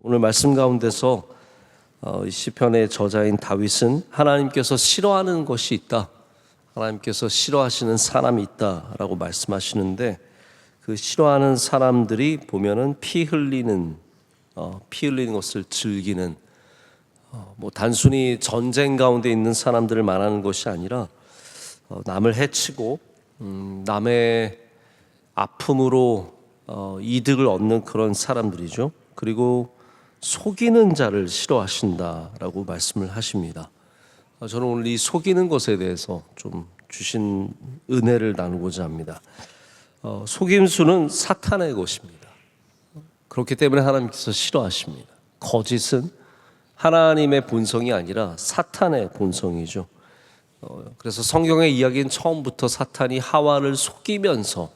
오늘 말씀 가운데서 이 시편의 저자인 다윗은 하나님께서 싫어하는 것이 있다, 하나님께서 싫어하시는 사람이 있다라고 말씀하시는데, 그 싫어하는 사람들이 보면은 피 흘리는 것을 즐기는, 단순히 전쟁 가운데 있는 사람들을 말하는 것이 아니라 남을 해치고 남의 아픔으로 이득을 얻는 그런 사람들이죠. 그리고 속이는 자를 싫어하신다라고 말씀을 하십니다. 저는 오늘 이 속이는 것에 대해서 좀 주신 은혜를 나누고자 합니다. 속임수는 사탄의 것입니다. 그렇기 때문에 하나님께서 싫어하십니다. 거짓은 하나님의 본성이 아니라 사탄의 본성이죠. 그래서 성경의 이야기는 처음부터 사탄이 하와를 속이면서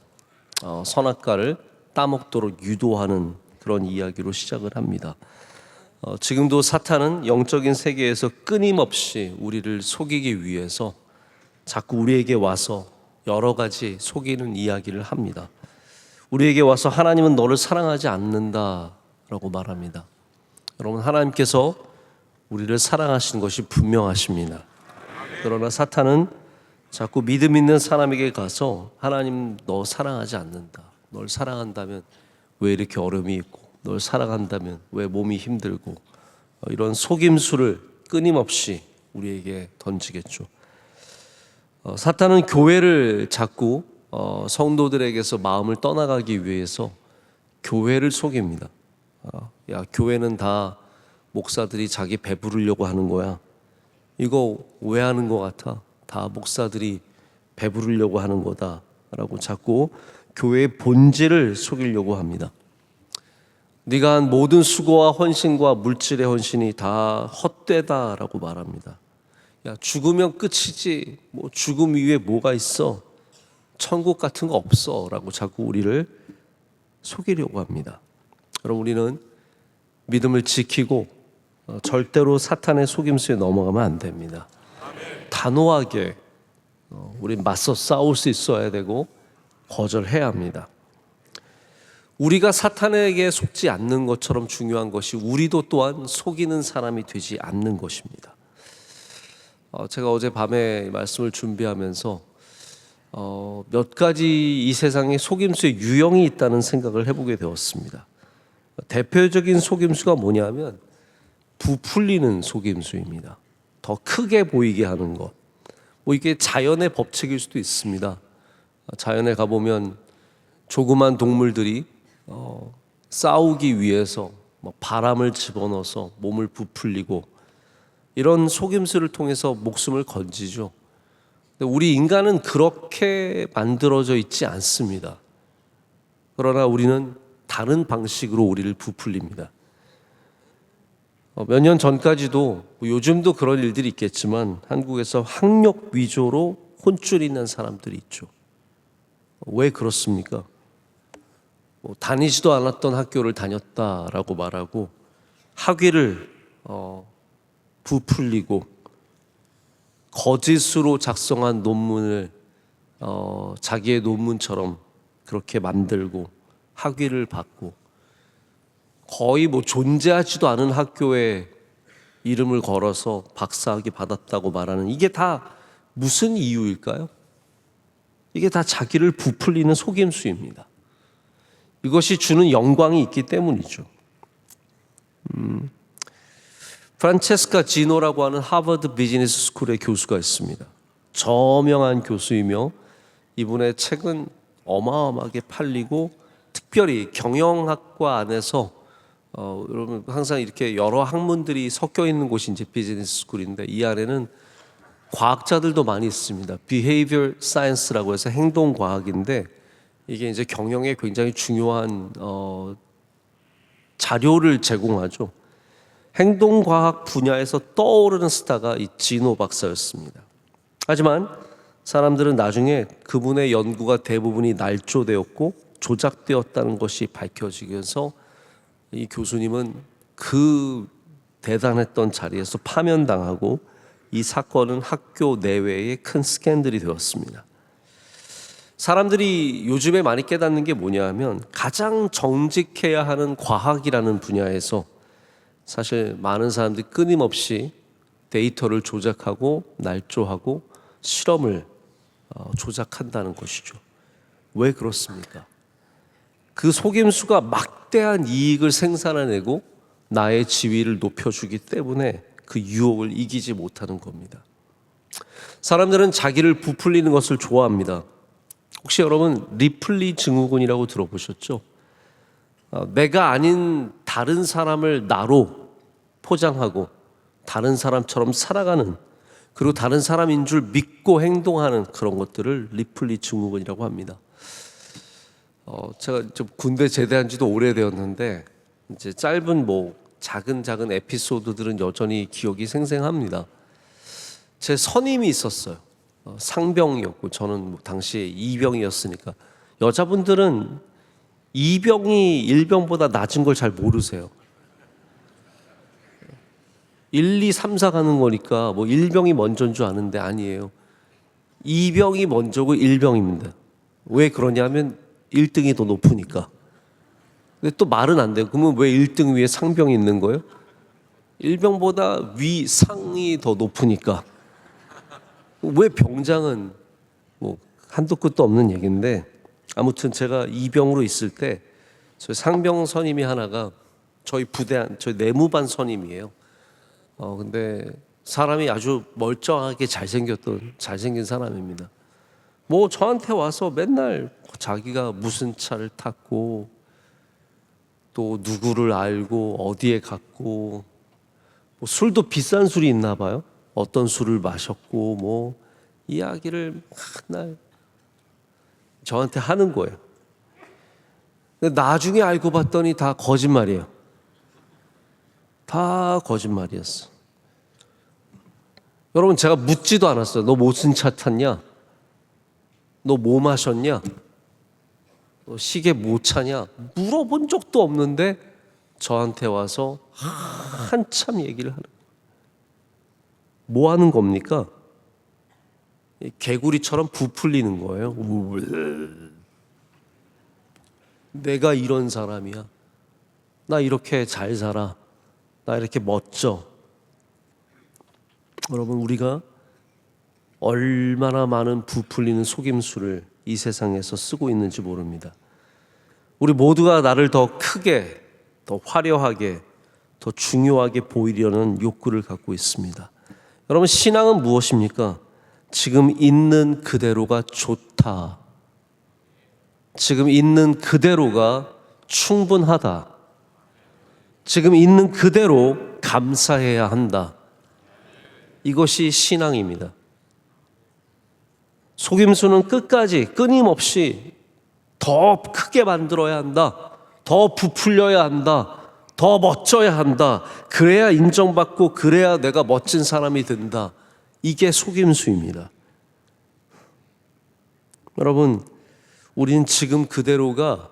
선악과를 따먹도록 유도하는 그런 이야기로 시작을 합니다. 지금도 사탄은 영적인 세계에서 끊임없이 우리를 속이기 위해서 자꾸 우리에게 와서 여러 가지 속이는 이야기를 합니다. 우리에게 와서 하나님은 너를 사랑하지 않는다라고 말합니다. 여러분, 하나님께서 우리를 사랑하시는 것이 분명하십니다. 그러나 사탄은 자꾸 믿음 있는 사람에게 가서 하나님 너 사랑하지 않는다, 널 사랑한다면 왜 이렇게 어려움이 있고, 널 사랑한다면 왜 몸이 힘들고, 이런 속임수를 끊임없이 우리에게 던지겠죠. 사탄은 교회를 자꾸 성도들에게서 마음을 떠나가기 위해서 교회를 속입니다. 야, 교회는 다 목사들이 자기 배부르려고 하는 거야. 이거 왜 하는 것 같아? 다 목사들이 배부르려고 하는 거다라고 자꾸 교회의 본질을 속이려고 합니다. 네가 한 모든 수고와 헌신과 물질의 헌신이 다 헛되다라고 말합니다. 야, 죽으면 끝이지, 죽음 이후에 뭐가 있어? 천국 같은 거 없어 라고 자꾸 우리를 속이려고 합니다. 여러분, 우리는 믿음을 지키고 절대로 사탄의 속임수에 넘어가면 안 됩니다. 단호하게 우리 맞서 싸울 수 있어야 되고 거절해야 합니다. 우리가 사탄에게 속지 않는 것처럼 중요한 것이 우리도 또한 속이는 사람이 되지 않는 것입니다. 제가 어제 밤에 말씀을 준비하면서 몇 가지 이 세상에 속임수의 유형이 있다는 생각을 해보게 되었습니다. 대표적인 속임수가 뭐냐면 부풀리는 속임수입니다. 더 크게 보이게 하는 것. 이게 자연의 법칙일 수도 있습니다. 자연에 가보면 조그만 동물들이 싸우기 위해서 바람을 집어넣어서 몸을 부풀리고 이런 속임수를 통해서 목숨을 건지죠. 근데 우리 인간은 그렇게 만들어져 있지 않습니다. 그러나 우리는 다른 방식으로 우리를 부풀립니다. 몇 년 전까지도, 요즘도 그런 일들이 있겠지만 한국에서 학력 위조로 혼쭐이 난 사람들이 있죠. 왜 그렇습니까? 다니지도 않았던 학교를 다녔다라고 말하고 학위를 부풀리고 거짓으로 작성한 논문을 자기의 논문처럼 그렇게 만들고 학위를 받고 거의 존재하지도 않은 학교에 이름을 걸어서 박사학위 받았다고 말하는, 이게 다 무슨 이유일까요? 이게 다 자기를 부풀리는 속임수입니다. 이것이 주는 영광이 있기 때문이죠. 프란체스카 지노라고 하는 하버드 비즈니스 스쿨의 교수가 있습니다. 저명한 교수이며 이분의 책은 어마어마하게 팔리고, 특별히 경영학과 안에서 여러분 항상 이렇게 여러 학문들이 섞여 있는 곳이 이제 비즈니스 스쿨인데, 이 안에는 과학자들도 많이 있습니다. Behavior Science라고 해서 행동과학인데, 이게 이제 경영에 굉장히 중요한 자료를 제공하죠. 행동과학 분야에서 떠오르는 스타가 이 지노 박사였습니다. 하지만 사람들은 나중에 그분의 연구가 대부분이 날조되었고 조작되었다는 것이 밝혀지면서 이 교수님은 그 대단했던 자리에서 파면당하고, 이 사건은 학교 내외의 큰 스캔들이 되었습니다. 사람들이 요즘에 많이 깨닫는 게 뭐냐 하면, 가장 정직해야 하는 과학이라는 분야에서 사실 많은 사람들이 끊임없이 데이터를 조작하고 날조하고 실험을 조작한다는 것이죠. 왜 그렇습니까? 그 속임수가 막대한 이익을 생산해내고 나의 지위를 높여주기 때문에 그 유혹을 이기지 못하는 겁니다. 사람들은 자기를 부풀리는 것을 좋아합니다. 혹시 여러분 리플리 증후군이라고 들어보셨죠? 내가 아닌 다른 사람을 나로 포장하고 다른 사람처럼 살아가는, 그리고 다른 사람인 줄 믿고 행동하는 그런 것들을 리플리 증후군이라고 합니다. 제가 좀 군대 제대한 지도 오래되었는데 이제 짧은 작은 에피소드들은 여전히 기억이 생생합니다. 제 선임이 있었어요. 상병이었고 저는 당시에 이병이었으니까. 여자분들은 이병이 일병보다 낮은 걸 잘 모르세요. 1, 2, 3, 4 가는 거니까 일병이 먼저인 줄 아는데 아니에요. 이병이 먼저고 일병입니다. 왜 그러냐면 1등이 더 높으니까. 근데 또 말은 안 돼요. 그러면 왜 1등 위에 상병이 있는 거예요? 일병보다 상이 더 높으니까. 왜 병장은 한도 끝도 없는 얘기인데, 아무튼 제가 이병으로 있을 때 저희 상병 선임이 하나가 저희 저희 내무반 선임이에요. 근데 사람이 아주 멀쩡하게 잘생긴 사람입니다. 저한테 와서 맨날 자기가 무슨 차를 탔고 또 누구를 알고 어디에 갔고 술도 비싼 술이 있나 봐요. 어떤 술을 마셨고 이야기를 맨날 저한테 하는 거예요. 근데 나중에 알고 봤더니 다 거짓말이에요. 다 거짓말이었어. 여러분, 제가 묻지도 않았어요. 너 무슨 차 탔냐? 너 뭐 마셨냐? 너 시계 뭐 차냐? 물어본 적도 없는데 저한테 와서 한참 얘기를 하는 거예요. 뭐 하는 겁니까? 개구리처럼 부풀리는 거예요. 내가 이런 사람이야. 나 이렇게 잘 살아. 나 이렇게 멋져. 여러분, 우리가 얼마나 많은 부풀리는 속임수를 이 세상에서 쓰고 있는지 모릅니다. 우리 모두가 나를 더 크게, 더 화려하게, 더 중요하게 보이려는 욕구를 갖고 있습니다. 여러분, 신앙은 무엇입니까? 지금 있는 그대로가 좋다. 지금 있는 그대로가 충분하다. 지금 있는 그대로 감사해야 한다. 이것이 신앙입니다. 속임수는 끝까지 끊임없이 더 크게 만들어야 한다. 더 부풀려야 한다. 더 멋져야 한다. 그래야 인정받고 그래야 내가 멋진 사람이 된다. 이게 속임수입니다. 여러분, 우리는 지금 그대로가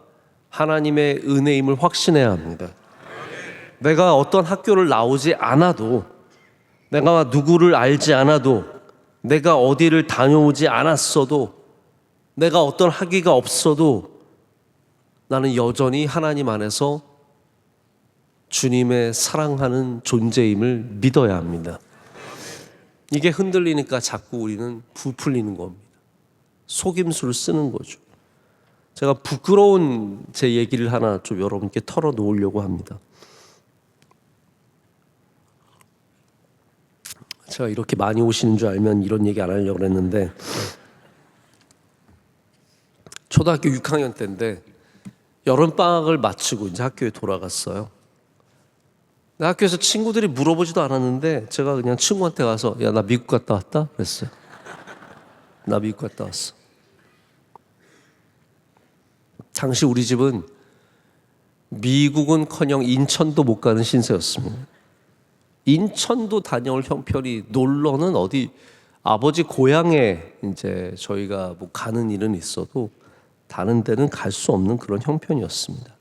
하나님의 은혜임을 확신해야 합니다. 내가 어떤 학교를 나오지 않아도, 내가 누구를 알지 않아도, 내가 어디를 다녀오지 않았어도, 내가 어떤 학위가 없어도 나는 여전히 하나님 안에서 주님의 사랑하는 존재임을 믿어야 합니다. 이게 흔들리니까 자꾸 우리는 부풀리는 겁니다. 속임수를 쓰는 거죠. 제가 부끄러운 제 얘기를 하나 좀 여러분께 털어놓으려고 합니다. 제가 이렇게 많이 오시는 줄 알면 이런 얘기 안 하려고 했는데, 초등학교 6학년 때인데 여름방학을 마치고 이제 학교에 돌아갔어요. 학교에서 친구들이 물어보지도 않았는데 제가 그냥 친구한테 가서 야, 나 미국 갔다 왔다? 그랬어요. 나 미국 갔다 왔어. 당시 우리 집은 미국은커녕 인천도 못 가는 신세였습니다. 인천도 다녀올 형편이, 놀러는 어디 아버지 고향에 이제 저희가 가는 일은 있어도 다른 데는 갈 수 없는 그런 형편이었습니다.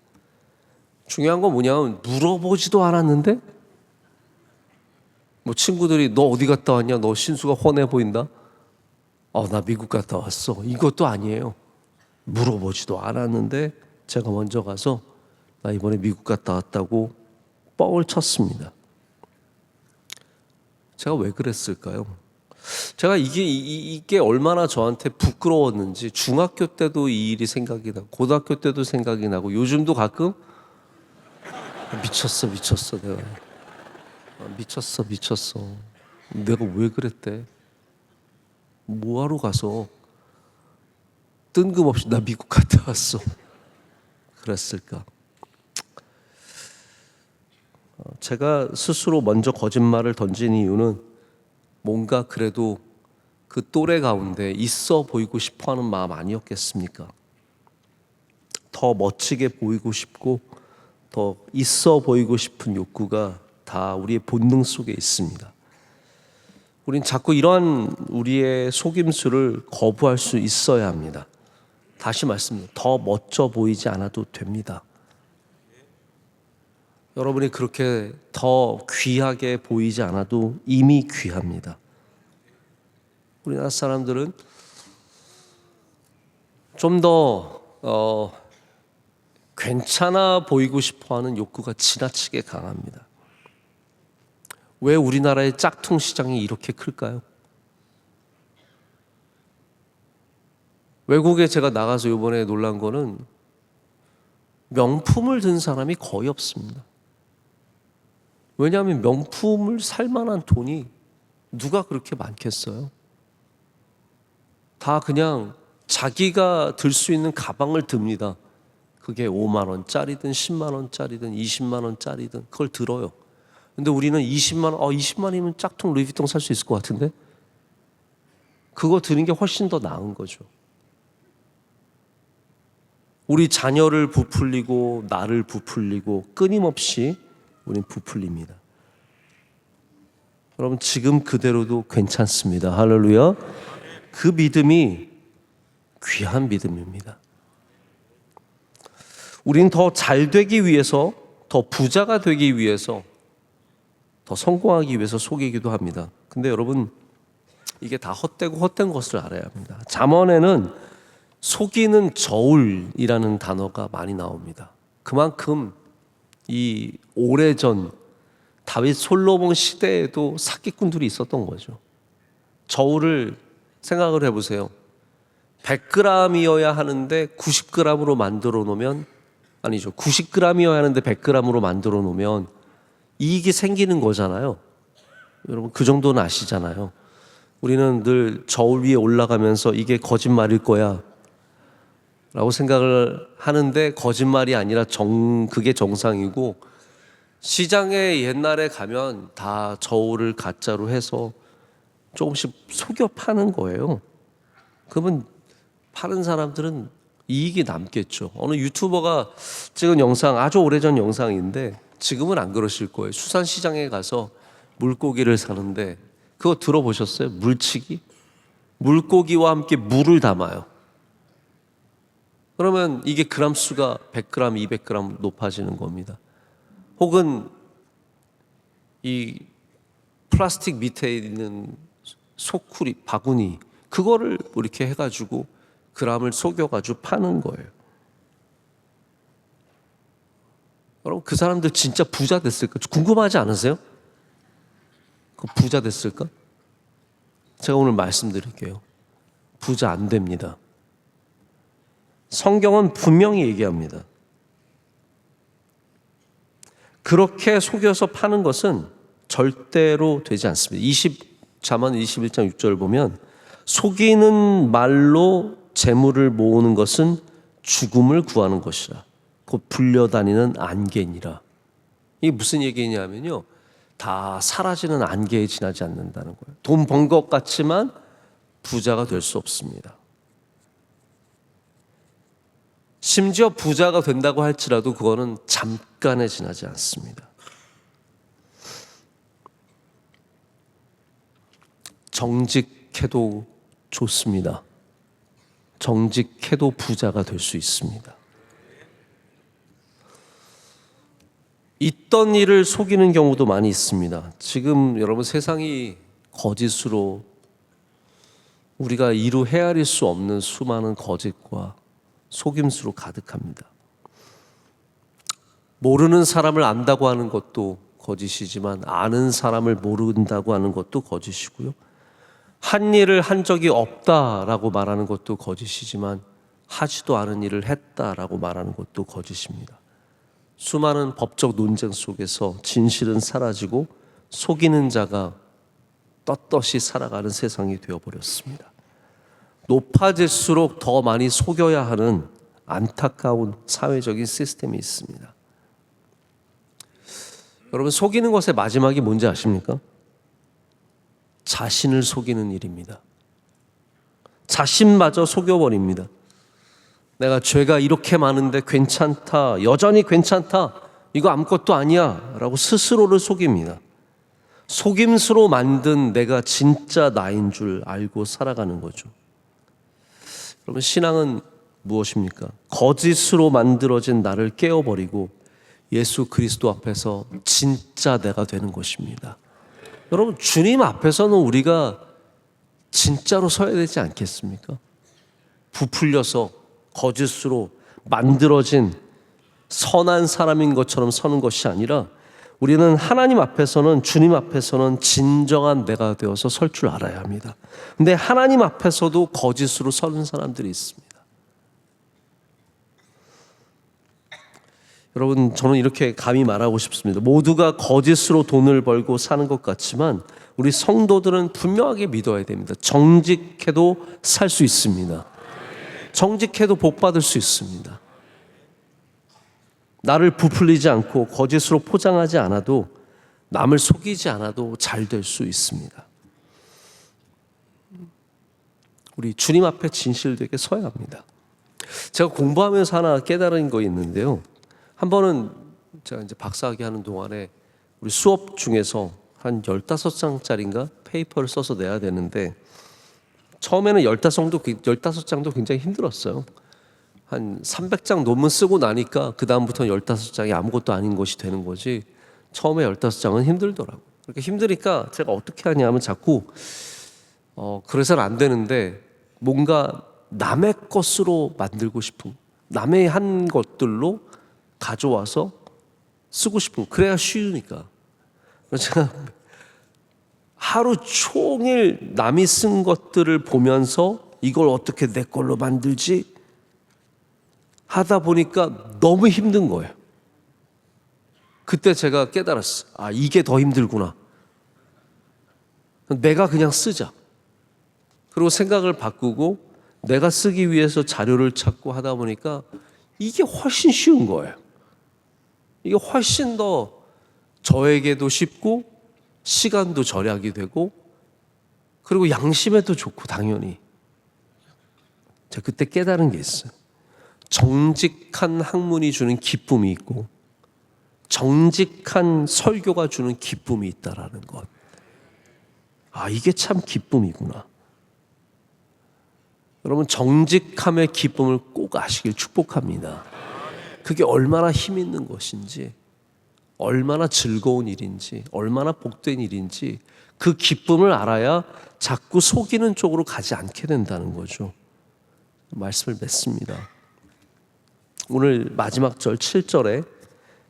중요한 건 뭐냐면 물어보지도 않았는데 친구들이 너 어디 갔다 왔냐? 너 신수가 훤해 보인다? 나 미국 갔다 왔어. 이것도 아니에요. 물어보지도 않았는데 제가 먼저 가서 나 이번에 미국 갔다 왔다고 뻥을 쳤습니다. 제가 왜 그랬을까요? 제가 이게 얼마나 저한테 부끄러웠는지 중학교 때도 이 일이 생각이 나고 고등학교 때도 생각이 나고 요즘도 가끔 미쳤어 내가 미쳤어 내가 왜 그랬대? 뭐하러 가서 뜬금없이 나 미국 갔다 왔어 그랬을까? 제가 스스로 먼저 거짓말을 던진 이유는 뭔가 그래도 그 또래 가운데 있어 보이고 싶어하는 마음 아니었겠습니까? 더 멋지게 보이고 싶고 더 있어 보이고 싶은 욕구가 다 우리의 본능 속에 있습니다. 우린 자꾸 이러한 우리의 속임수를 거부할 수 있어야 합니다. 다시 말씀드립니다. 더 멋져 보이지 않아도 됩니다. 여러분이 그렇게 더 귀하게 보이지 않아도 이미 귀합니다. 우리나라 사람들은 좀 더 괜찮아 보이고 싶어하는 욕구가 지나치게 강합니다. 왜 우리나라의 짝퉁 시장이 이렇게 클까요? 외국에 제가 나가서 이번에 놀란 거는 명품을 든 사람이 거의 없습니다. 왜냐하면 명품을 살 만한 돈이 누가 그렇게 많겠어요? 다 그냥 자기가 들 수 있는 가방을 듭니다. 그게 5만 원짜리든 10만 원짜리든 20만 원짜리든 그걸 들어요. 근데 우리는 20만 원, 20만이면 짝퉁 루이비통 살 수 있을 것 같은데? 그거 드는 게 훨씬 더 나은 거죠. 우리 자녀를 부풀리고 나를 부풀리고 끊임없이 우린 부풀립니다. 여러분 지금 그대로도 괜찮습니다. 할렐루야. 그 믿음이 귀한 믿음입니다. 우리는 더 잘 되기 위해서, 더 부자가 되기 위해서, 더 성공하기 위해서 속이기도 합니다. 근데 여러분 이게 다 헛된 것을 알아야 합니다. 잠언에는 속이는 저울이라는 단어가 많이 나옵니다. 그만큼 이 오래전 다윗 솔로몬 시대에도 사기꾼들이 있었던 거죠. 저울을 생각을 해보세요. 100g이어야 하는데 90g으로 만들어 놓으면 아니죠. 90g이어야 하는데 100g으로 만들어 놓으면 이익이 생기는 거잖아요. 여러분 그 정도는 아시잖아요. 우리는 늘 저울 위에 올라가면서 이게 거짓말일 거야 라고 생각을 하는데 거짓말이 아니라 그게 정상이고 시장에 옛날에 가면 다 저울을 가짜로 해서 조금씩 속여 파는 거예요. 그러면 파는 사람들은 이익이 남겠죠. 어느 유튜버가 찍은 영상, 아주 오래전 영상인데 지금은 안 그러실 거예요. 수산시장에 가서 물고기를 사는데 그거 들어보셨어요? 물치기? 물고기와 함께 물을 담아요. 그러면 이게 그람 수가 100g, 200g 높아지는 겁니다. 혹은 이 플라스틱 밑에 있는 소쿠리, 바구니 그거를 이렇게 해가지고 그람을 속여가지고 파는 거예요. 여러분 그 사람들 진짜 부자 됐을까? 궁금하지 않으세요? 그 부자 됐을까? 제가 오늘 말씀드릴게요. 부자 안 됩니다. 성경은 분명히 얘기합니다. 그렇게 속여서 파는 것은 절대로 되지 않습니다. 잠언 21장 6절 보면 속이는 말로 재물을 모으는 것은 죽음을 구하는 것이라 곧 불려다니는 안개니라. 이게 무슨 얘기냐면요, 다 사라지는 안개에 지나지 않는다는 거예요. 돈 번 것 같지만 부자가 될 수 없습니다. 심지어 부자가 된다고 할지라도 그거는 잠깐에 지나지 않습니다. 정직해도 좋습니다. 정직해도 부자가 될 수 있습니다. 있던 일을 속이는 경우도 많이 있습니다. 지금 여러분 세상이 거짓으로 우리가 이루 헤아릴 수 없는 수많은 거짓과 속임수로 가득합니다. 모르는 사람을 안다고 하는 것도 거짓이지만 아는 사람을 모른다고 하는 것도 거짓이고요. 한 일을 한 적이 없다라고 말하는 것도 거짓이지만 하지도 않은 일을 했다라고 말하는 것도 거짓입니다. 수많은 법적 논쟁 속에서 진실은 사라지고 속이는 자가 떳떳이 살아가는 세상이 되어버렸습니다. 높아질수록 더 많이 속여야 하는 안타까운 사회적인 시스템이 있습니다. 여러분, 속이는 것의 마지막이 뭔지 아십니까? 자신을 속이는 일입니다. 자신마저 속여버립니다. 내가 죄가 이렇게 많은데 괜찮다, 여전히 괜찮다, 이거 아무것도 아니야 라고 스스로를 속입니다. 속임수로 만든 내가 진짜 나인 줄 알고 살아가는 거죠. 여러분, 신앙은 무엇입니까? 거짓으로 만들어진 나를 깨어버리고 예수 그리스도 앞에서 진짜 내가 되는 것입니다. 여러분, 주님 앞에서는 우리가 진짜로 서야 되지 않겠습니까? 부풀려서 거짓으로 만들어진 선한 사람인 것처럼 서는 것이 아니라 우리는 하나님 앞에서는, 주님 앞에서는 진정한 내가 되어서 설 줄 알아야 합니다. 근데 하나님 앞에서도 거짓으로 서는 사람들이 있습니다. 여러분, 저는 이렇게 감히 말하고 싶습니다. 모두가 거짓으로 돈을 벌고 사는 것 같지만 우리 성도들은 분명하게 믿어야 됩니다. 정직해도 살 수 있습니다. 정직해도 복 받을 수 있습니다. 나를 부풀리지 않고 거짓으로 포장하지 않아도, 남을 속이지 않아도 잘 될 수 있습니다. 우리 주님 앞에 진실되게 서야 합니다. 제가 공부하면서 하나 깨달은 거 있는데요. 한 번은 제가 이제 박사학위 하는 동안에 우리 수업 중에서 한 15장짜리인가 페이퍼를 써서 내야 되는데, 처음에는 15장도 굉장히 힘들었어요. 한 300장 논문 쓰고 나니까 그 다음부터는 15장이 아무것도 아닌 것이 되는 거지, 처음에 15장은 힘들더라고요. 그렇게 힘드니까 제가 어떻게 하냐면 자꾸 그래서는 안 되는데 뭔가 남의 것으로 만들고 싶은, 남의 한 것들로 가져와서 쓰고 싶은, 그래야 쉬우니까. 제가 하루 종일 남이 쓴 것들을 보면서 이걸 어떻게 내 걸로 만들지 하다 보니까 너무 힘든 거예요. 그때 제가 깨달았어요. 아, 이게 더 힘들구나. 내가 그냥 쓰자. 그리고 생각을 바꾸고 내가 쓰기 위해서 자료를 찾고 하다 보니까 이게 훨씬 쉬운 거예요. 이게 훨씬 더 저에게도 쉽고 시간도 절약이 되고 그리고 양심에도 좋고, 당연히. 제가 그때 깨달은 게 있어요. 정직한 학문이 주는 기쁨이 있고 정직한 설교가 주는 기쁨이 있다라는 것. 아, 이게 참 기쁨이구나. 여러분, 정직함의 기쁨을 꼭 아시길 축복합니다. 그게 얼마나 힘 있는 것인지, 얼마나 즐거운 일인지, 얼마나 복된 일인지 그 기쁨을 알아야 자꾸 속이는 쪽으로 가지 않게 된다는 거죠. 말씀을 맺습니다. 오늘 마지막 절 7절에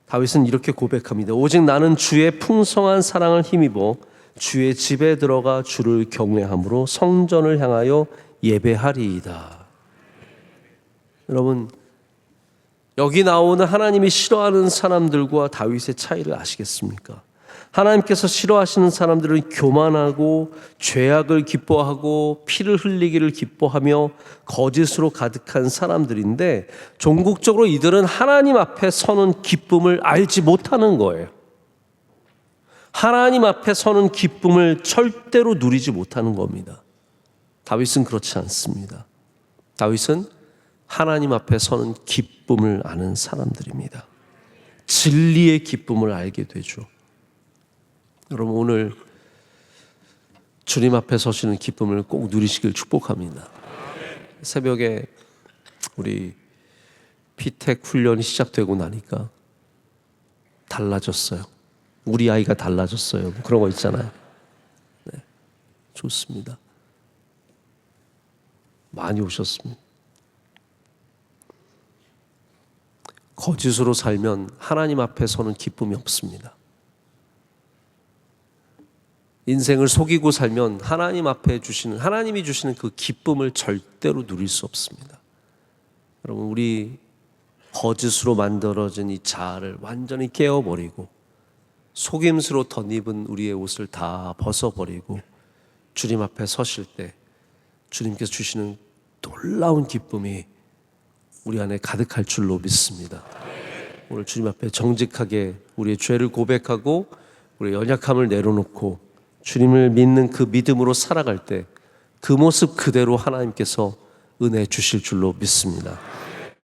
다윗은 이렇게 고백합니다. 오직 나는 주의 풍성한 사랑을 힘입어 주의 집에 들어가 주를 경외함으로 성전을 향하여 예배하리이다. 여러분, 여기 나오는 하나님이 싫어하는 사람들과 다윗의 차이를 아시겠습니까? 하나님께서 싫어하시는 사람들은 교만하고 죄악을 기뻐하고 피를 흘리기를 기뻐하며 거짓으로 가득한 사람들인데, 종국적으로 이들은 하나님 앞에 서는 기쁨을 알지 못하는 거예요. 하나님 앞에 서는 기쁨을 절대로 누리지 못하는 겁니다. 다윗은 그렇지 않습니다. 다윗은 하나님 앞에 서는 기쁨을 아는 사람들입니다. 진리의 기쁨을 알게 되죠. 여러분, 오늘 주님 앞에 서시는 기쁨을 꼭 누리시길 축복합니다. 새벽에 우리 피택 훈련이 시작되고 나니까 달라졌어요. 우리 아이가 달라졌어요. 그런 거 있잖아요. 네, 좋습니다. 많이 오셨습니다. 거짓으로 살면 하나님 앞에서는 기쁨이 없습니다. 인생을 속이고 살면 하나님이 주시는 그 기쁨을 절대로 누릴 수 없습니다. 여러분, 우리 거짓으로 만들어진 이 자아를 완전히 깨어버리고 속임수로 덧입은 우리의 옷을 다 벗어버리고 주님 앞에 서실 때 주님께서 주시는 놀라운 기쁨이 우리 안에 가득할 줄로 믿습니다. 오늘 주님 앞에 정직하게 우리의 죄를 고백하고 우리의 연약함을 내려놓고 주님을 믿는 그 믿음으로 살아갈 때 그 모습 그대로 하나님께서 은혜 주실 줄로 믿습니다.